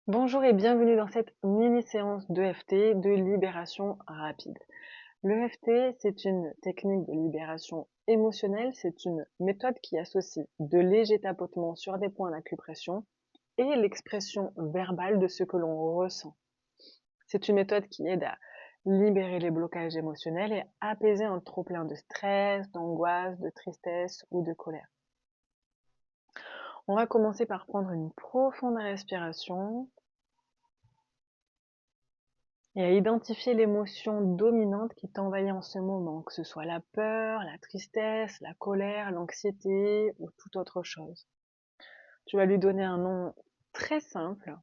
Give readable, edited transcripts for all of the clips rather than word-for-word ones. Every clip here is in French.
Bonjour et bienvenue dans cette mini-séance d'EFT de libération rapide. L'EFT, c'est une technique de libération émotionnelle, c'est une méthode qui associe de légers tapotements sur des points d'acupression et l'expression verbale de ce que l'on ressent. C'est une méthode qui aide à libérer les blocages émotionnels et apaiser un trop-plein de stress, d'angoisse, de tristesse ou de colère. On va commencer par prendre une profonde respiration et à identifier l'émotion dominante qui t'envahit en ce moment, que ce soit la peur, la tristesse, la colère, l'anxiété ou toute autre chose. Tu vas lui donner un nom très simple.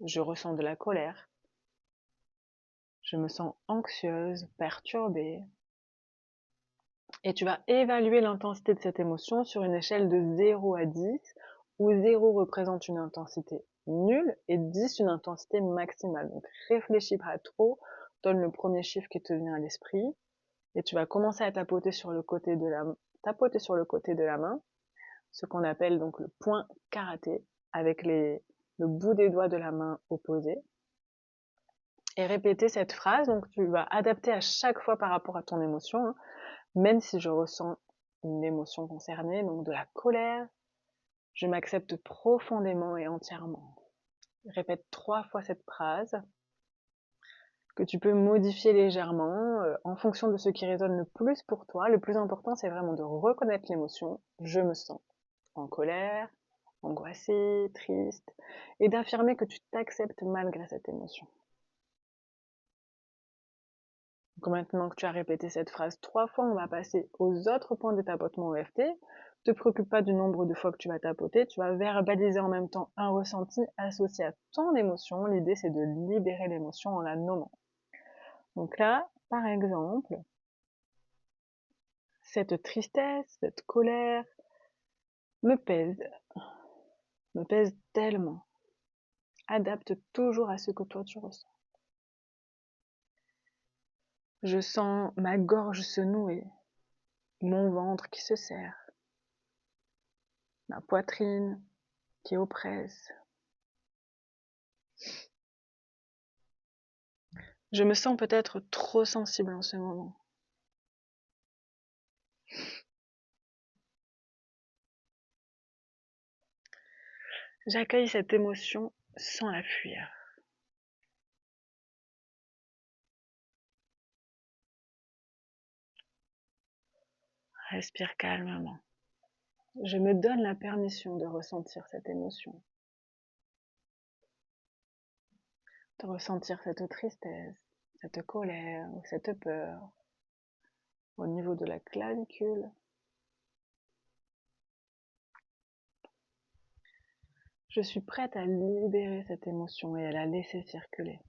Je ressens de la colère. Je me sens anxieuse, perturbée. Et tu vas évaluer l'intensité de cette émotion sur une échelle de 0 à 10, où 0 représente une intensité nulle et 10 une intensité maximale. Donc réfléchis pas trop, donne le premier chiffre qui te vient à l'esprit. Et tu vas commencer à tapoter sur le côté de la main, ce qu'on appelle donc le point karaté, avec le bout des doigts de la main opposé, et répéter cette phrase. Donc tu vas adapter à chaque fois par rapport à ton émotion, hein, même si je ressens une émotion concernée, donc de la colère, je m'accepte profondément et entièrement. Répète 3 fois cette phrase, que tu peux modifier légèrement en fonction de ce qui résonne le plus pour toi. Le plus important, c'est vraiment de reconnaître l'émotion. Je me sens en colère, angoissé, triste, et d'affirmer que tu t'acceptes malgré cette émotion. Donc maintenant que tu as répété cette phrase 3 fois, on va passer aux autres points de tapotement EFT. Ne te préoccupe pas du nombre de fois que tu vas tapoter, tu vas verbaliser en même temps un ressenti associé à ton émotion. L'idée, c'est de libérer l'émotion en la nommant. Donc là, par exemple, cette tristesse, cette colère me pèse tellement. Adapte toujours à ce que toi tu ressens. Je sens ma gorge se nouer, mon ventre qui se serre, ma poitrine qui oppresse. Je me sens peut-être trop sensible en ce moment. J'accueille cette émotion sans la fuir. Respire calmement. Je me donne la permission de ressentir cette émotion, de ressentir cette tristesse, cette colère ou cette peur au niveau de la clavicule. Je suis prête à libérer cette émotion et à la laisser circuler.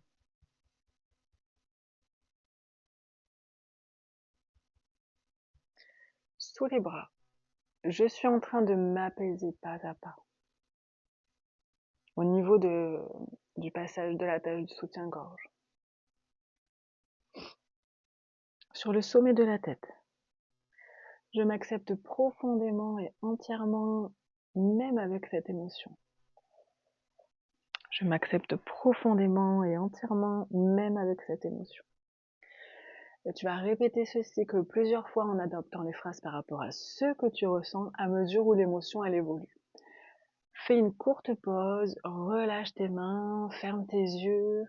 Sous les bras, je suis en train de m'apaiser pas à pas. Au niveau du passage de la tâche du soutien-gorge. Sur le sommet de la tête, je m'accepte profondément et entièrement, même avec cette émotion. Je m'accepte profondément et entièrement, même avec cette émotion. Et tu vas répéter ce cycle plusieurs fois en adaptant les phrases par rapport à ce que tu ressens à mesure où l'émotion elle évolue. Fais une courte pause, relâche tes mains, ferme tes yeux,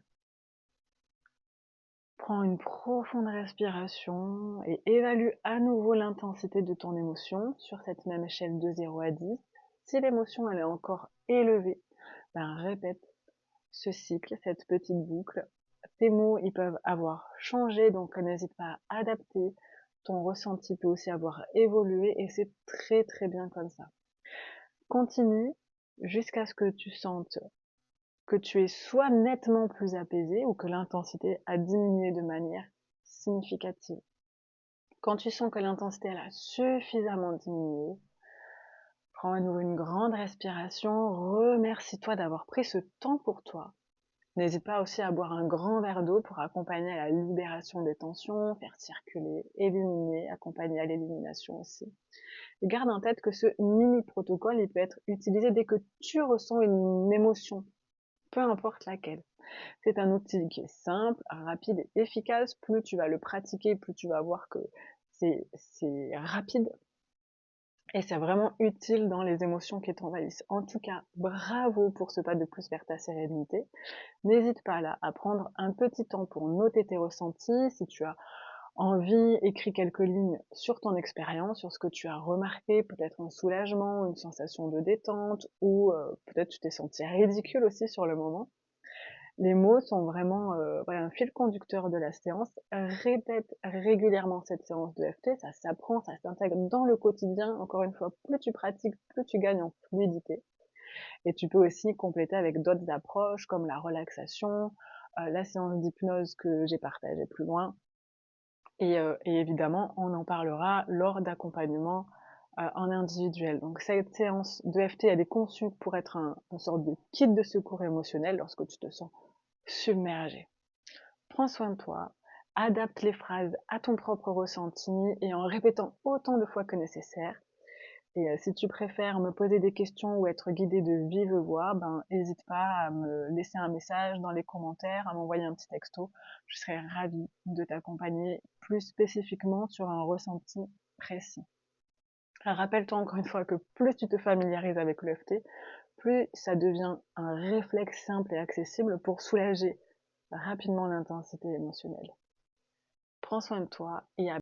prends une profonde respiration et évalue à nouveau l'intensité de ton émotion sur cette même échelle de 0 à 10. Si l'émotion elle est encore élevée, ben répète ce cycle, cette petite boucle. Tes mots ils peuvent avoir changé, donc n'hésite pas à adapter. Ton ressenti peut aussi avoir évolué et c'est très très bien comme ça. Continue jusqu'à ce que tu sentes que tu es soit nettement plus apaisé ou que l'intensité a diminué de manière significative. Quand tu sens que l'intensité elle a suffisamment diminué, prends à nouveau une grande respiration, remercie-toi d'avoir pris ce temps pour toi. N'hésite pas aussi à boire un grand verre d'eau pour accompagner à la libération des tensions, faire circuler, éliminer, accompagner à l'élimination aussi. Et garde en tête que ce mini protocole, il peut être utilisé dès que tu ressens une émotion peu importe laquelle. C'est un outil qui est simple, rapide et efficace. Plus tu vas le pratiquer, plus tu vas voir que c'est rapide et c'est vraiment utile dans les émotions qui t'envahissent. En tout cas, bravo pour ce pas de plus vers ta sérénité. N'hésite pas là à prendre un petit temps pour noter tes ressentis. Si tu as envie, écris quelques lignes sur ton expérience, sur ce que tu as remarqué, peut-être un soulagement, une sensation de détente, ou peut-être tu t'es senti ridicule aussi sur le moment. Les mots sont vraiment voilà, un fil conducteur de la séance. Répète régulièrement cette séance de FT, ça s'apprend, ça s'intègre dans le quotidien. Encore une fois, plus tu pratiques, plus tu gagnes en fluidité. Et tu peux aussi compléter avec d'autres approches comme la relaxation, la séance d'hypnose que j'ai partagée plus loin. Et évidemment, on en parlera lors d'accompagnements en individuel. Donc cette séance de FT, elle est conçue pour être une sorte de kit de secours émotionnel lorsque tu te sens submergé. Prends soin de toi, adapte les phrases à ton propre ressenti et en répétant autant de fois que nécessaire. Et si tu préfères me poser des questions ou être guidé de vive voix, ben n'hésite pas à me laisser un message dans les commentaires, à m'envoyer un petit texto. Je serai ravie de t'accompagner plus spécifiquement sur un ressenti précis. Rappelle-toi encore une fois que plus tu te familiarises avec l'EFT, plus ça devient un réflexe simple et accessible pour soulager rapidement l'intensité émotionnelle. Prends soin de toi et à